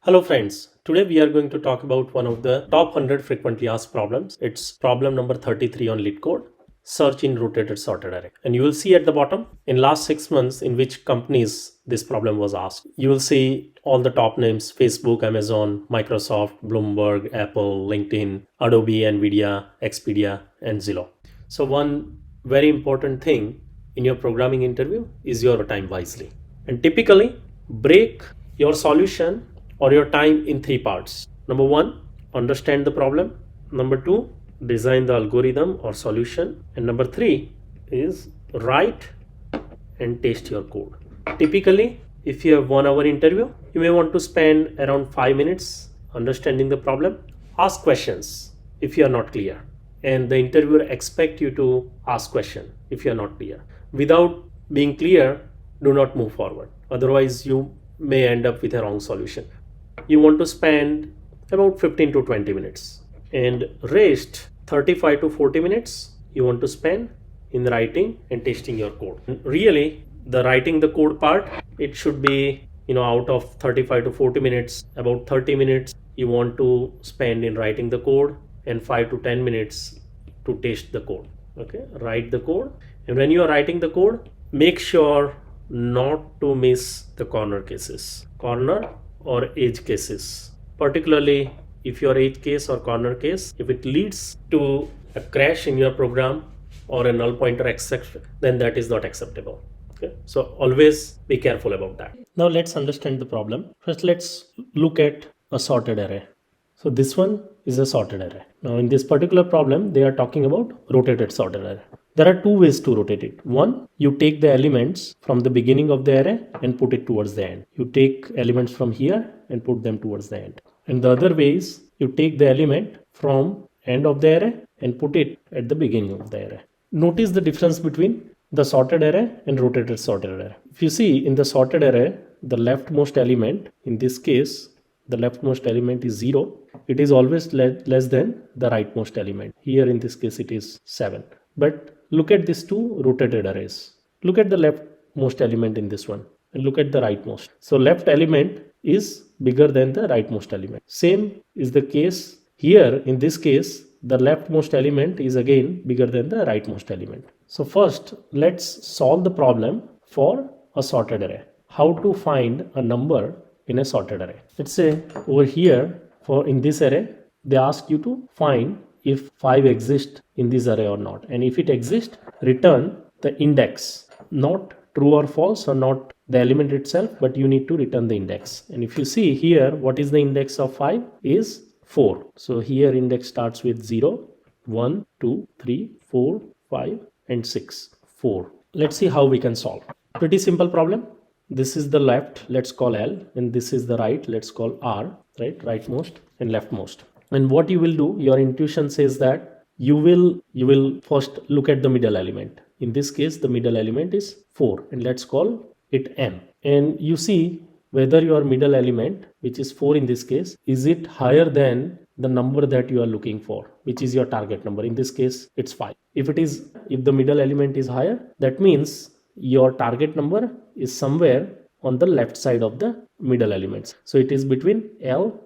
Hello friends, today we are going to talk about one of the top 100 frequently asked problems. It's problem number 33 on LeetCode, search in rotated sorted array. And you will see at the bottom, in last 6 months, in which companies this problem was asked. You will see all the top names: Facebook, Amazon, Microsoft, Bloomberg, Apple, LinkedIn, Adobe, Nvidia, Expedia, and Zillow. So one very important thing in your programming interview is your time wisely. And typically break your solution or your time in three parts. Number one, understand the problem. Number two, design the algorithm or solution. And number three is write and test your code. Typically, if you have 1 hour interview, you may want to spend around 5 minutes understanding the problem. Ask questions if you are not clear, and the interviewer expect you to ask question if you are not clear. Without being clear, do not move forward. Otherwise, you may end up with a wrong solution. You want to spend about 15 to 20 minutes, and rest 35 to 40 minutes you want to spend in writing and testing your code. And really, the writing the code part, it should be, out of 35 to 40 minutes, about 30 minutes you want to spend in writing the code and 5 to 10 minutes to test the code. Okay, write the code, and when you are writing the code, make sure not to miss the corner or edge cases. Particularly if your edge case or corner case, if it leads to a crash in your program or a null pointer exception, then that is not acceptable. Okay, so always be careful about that. Now let's understand the problem. First, let's look at a sorted array. So this one is a sorted array. Now in this particular problem, they are talking about rotated sorted array. There are two ways to rotate it. One, you take the elements from the beginning of the array and put it towards the end. You take elements from here and put them towards the end. And the other way is you take the element from end of the array and put it at the beginning of the array. Notice the difference between the sorted array and rotated sorted array. If you see in the sorted array, the leftmost element, in this case, the leftmost element is 0. It is always less than the rightmost element. Here in this case it is 7. But look at these two rotated arrays. Look at the leftmost element in this one and look at the rightmost. So left element is bigger than the rightmost element. Same is the case here. In this case, the leftmost element is again bigger than the rightmost element. So first, let's solve the problem for a sorted array. How to find a number in a sorted array. Let's say over here, in this array, they ask you to find if 5 exists in this array or not. And if it exists, return the index, not true or false, or not the element itself, but you need to return the index. And if you see here, what is the index of 5 is 4. So here index starts with 0, 1, 2, 3, 4, 5 and 6, 4. Let's see how we can solve. Pretty simple problem. This is the left, let's call L, and this is the right, let's call R, right? Rightmost and leftmost. And what you will do, your intuition says that you will first look at the middle element. In this case, the middle element is 4, and let's call it M. And you see whether your middle element, which is 4 in this case, is it higher than the number that you are looking for, which is your target number. In this case, it's 5. If the middle element is higher, that means your target number is somewhere on the left side of the middle elements. So it is between L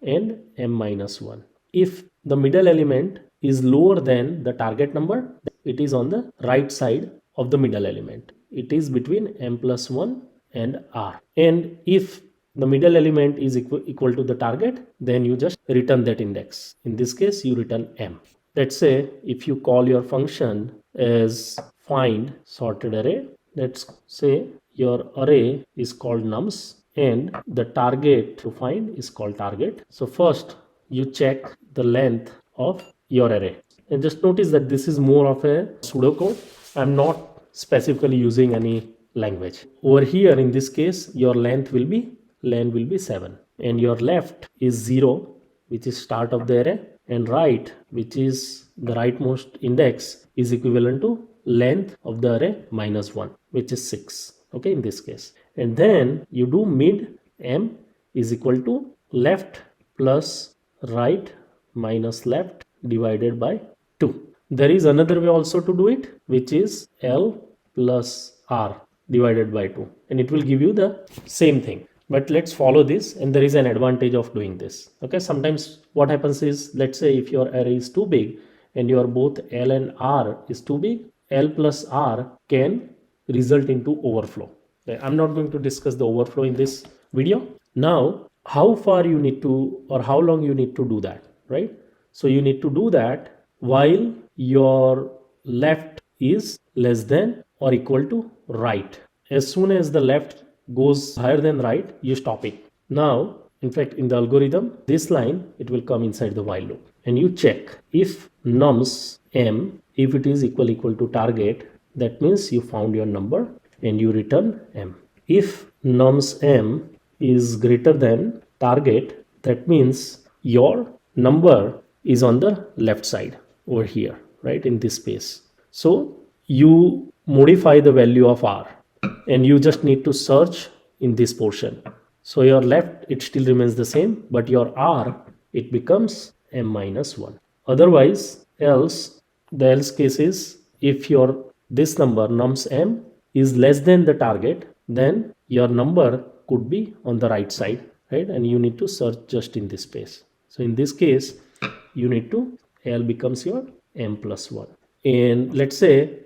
and M minus 1. If the middle element is lower than the target number, it is on the right side of the middle element. It is between M plus 1 and R. And if the middle element is equal to the target, then you just return that index. In this case, you return M. Let's say if you call your function as find sorted array, let's say your array is called nums and the target to find is called target. So first you check the length of your array, and just notice that this is more of a pseudocode. I'm not specifically using any language. Over here in this case, your length will be 7, and your left is 0, which is start of the array, and right, which is the rightmost index, is equivalent to length of the array minus 1, which is 6. Okay, in this case. And then you do mid M is equal to left plus right minus left divided by 2. There is another way also to do it, which is L plus R divided by 2, and it will give you the same thing. But let's follow this, and there is an advantage of doing this. Okay, sometimes what happens is, let's say if your array is too big and your both L and R is too big, L plus R can result into overflow. Okay, I'm not going to discuss the overflow in this video. Now, how far you need to, or how long you need to do that, right? So you need to do that while your left is less than or equal to right. As soon as the left goes higher than right, you stop it. Now, in fact, in the algorithm, this line, it will come inside the while loop. And you check if nums m, if it is equal to target, that means you found your number and you return m. If nums m is greater than target, that means your number is on the left side over here, right, in this space. So you modify the value of R and you just need to search in this portion. So your left, it still remains the same, but your R, it becomes m minus 1. Otherwise, else, the else case is if your this number nums m is less than the target, then your number could be on the right side, right? And you need to search just in this space. So in this case, you need to, L becomes your m plus 1. And let's say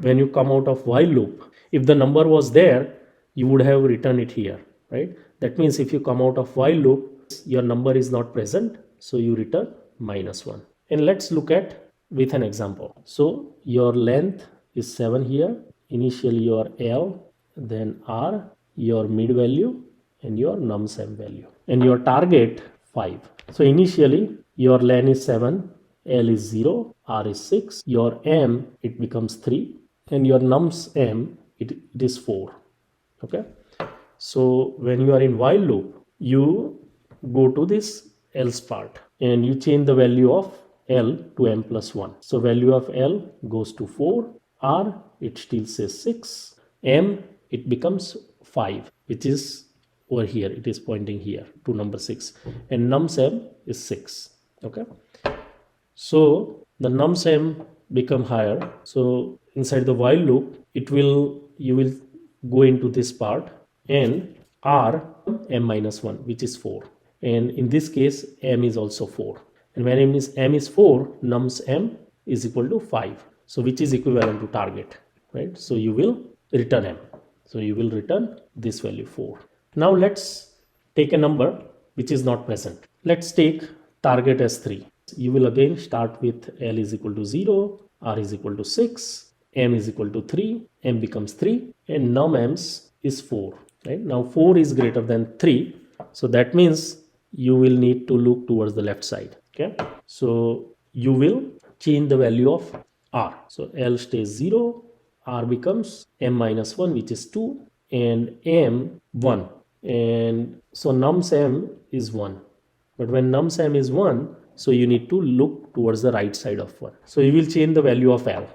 when you come out of while loop, if the number was there, you would have written it here, right? That means if you come out of while loop, your number is not present, so you return minus 1. And let's look at with an example. So your length is 7 here, initially your L, then R, your mid value, and your nums m value, and your target 5. So initially your len is 7, L is 0, R is 6, your m, it becomes 3, and your nums m, it is 4. Okay, so when you are in while loop, you go to this else part and you change the value of L to m plus 1. So value of L goes to 4, R, it still says 6, m, it becomes 5, which is over here, it is pointing here to number 6, and nums m is 6. Okay, so the nums m become higher. So inside the while loop, you will go into this part, and R, m minus 1, which is 4, and in this case m is also 4, and when m is 4, nums m is equal to 5, so which is equivalent to target, right? So you will return m, so you will return this value 4. Now let's take a number which is not present. Let's take target as 3. You will again start with L is equal to 0, R is equal to 6, M is equal to 3, M becomes 3, and num M's is 4. Right? Now 4 is greater than 3, so that means you will need to look towards the left side. Okay, so you will change the value of R. So L stays 0, R becomes M minus 1, which is 2, and M 1. And so nums M is 1. But when nums M is 1, so you need to look towards the right side of 1. So you will change the value of L,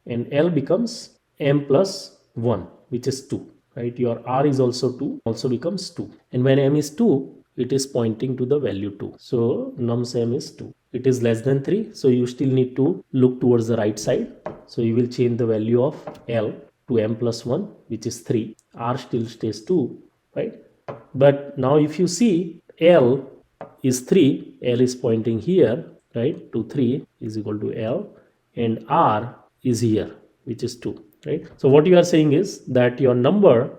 and L becomes M plus 1, which is 2. Right? Your R is also 2, also becomes 2. And when M is 2, it is pointing to the value 2. So nums M is 2. It is less than 3, so you still need to look towards the right side. So you will change the value of L to M plus 1, which is 3. R still stays 2, right? But now if you see, L is 3, L is pointing here, right, to 3 is equal to L, and R is here, which is 2, right? So what you are saying is that your number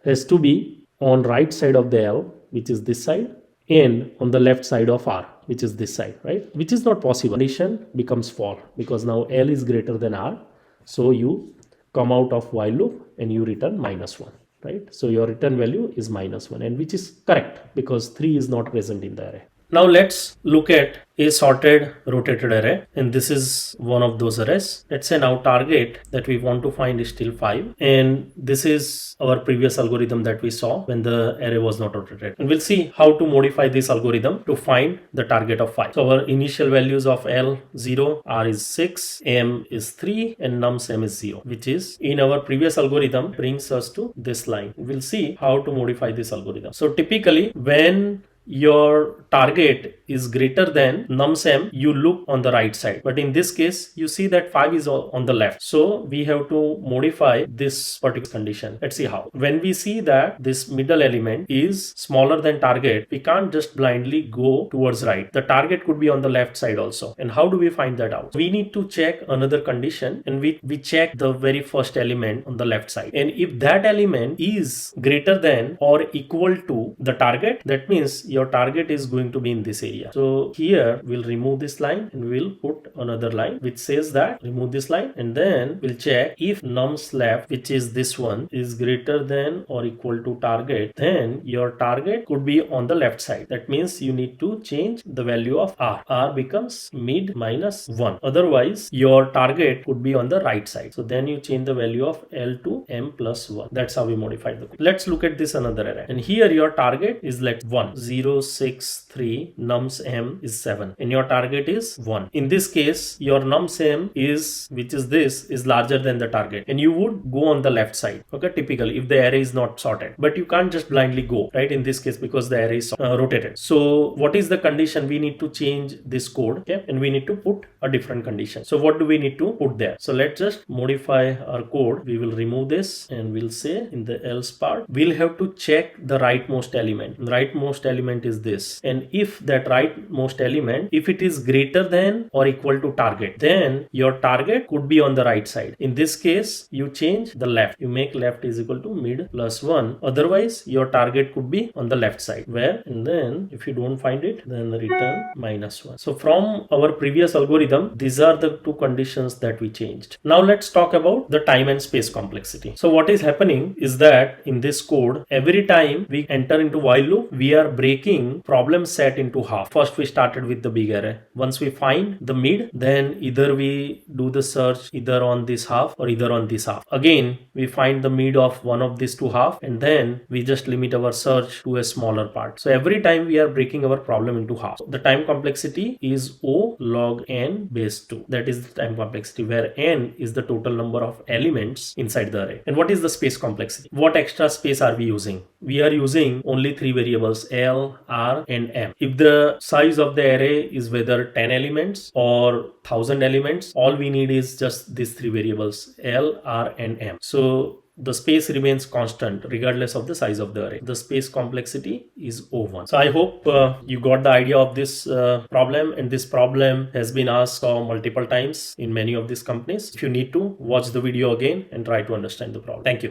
has to be on right side of the L, which is this side, and on the left side of R, which is this side, right? Which is not possible. Condition becomes false because now L is greater than R, so you come out of while loop and you return minus 1. Right? So your return value is minus 1, and which is correct because 3 is not present in the array. Now let's look at a sorted rotated array, and this is one of those arrays. Let's say now target that we want to find is still 5, and this is our previous algorithm that we saw when the array was not rotated, and we'll see how to modify this algorithm to find the target of 5. So our initial values of L 0, R is 6, M is 3, and nums M is 0, which is in our previous algorithm brings us to this line. We'll see how to modify this algorithm. So typically when your target is greater than numsm, you look on the right side. But in this case, you see that 5 is on the left. So we have to modify this particular condition. Let's see how. When we see that this middle element is smaller than target, we can't just blindly go towards right. The target could be on the left side also. And how do we find that out? We need to check another condition, and we check the very first element on the left side. And if that element is greater than or equal to the target, that means your target is going to be in this area. So here we'll remove this line and we'll put another line which says that remove this line, and then we'll check if nums left, which is this one, is greater than or equal to target, then your target could be on the left side. That means you need to change the value of r. R becomes mid minus 1. Otherwise your target could be on the right side. So then you change the value of L to m plus 1. That's how we modify the code. Let's look at this another array. And here your target is like 1. 0, 6, 3, nums m is 7. And your target is 1. In this case, your nums m is, which is this, is larger than the target. And you would go on the left side. Okay, typically if the array is not sorted. But you can't just blindly go, right? In this case, because the array is rotated. So what is the condition? We need to change this code, okay? And we need to put a different condition. So what do we need to put there? So let's just modify our code. We will remove this and we'll say in the else part, we'll have to check the rightmost element. The rightmost element is this. And if that rightmost element, if it is greater than or equal to target, then your target could be on the right side. In this case, you change the left. You make left is equal to mid plus 1. Otherwise, your target could be on the left side. Where? And then if you don't find it, then return minus 1. So from our previous algorithm, these are the two conditions that we changed. Now let's talk about the time and space complexity. So what is happening is that in this code, every time we enter into while loop, we are breaking problem set into half. First we started with the big array. Once we find the mid, then either we do the search either on this half or either on this half. Again, we find the mid of one of these two half, and then we just limit our search to a smaller part. So every time we are breaking our problem into half. So the time complexity is O log n base 2. That is the time complexity, where n is the total number of elements inside the array. And what is the space complexity? What extra space are we using? We are using only 3 variables L, R and M. If the size of the array is whether 10 elements or 1000 elements, all we need is just these 3 variables L, R and M. So the space remains constant regardless of the size of the array. The space complexity is O1. So I hope you got the idea of this problem, and this problem has been asked multiple times in many of these companies. If you need to, watch the video again and try to understand the problem. Thank you.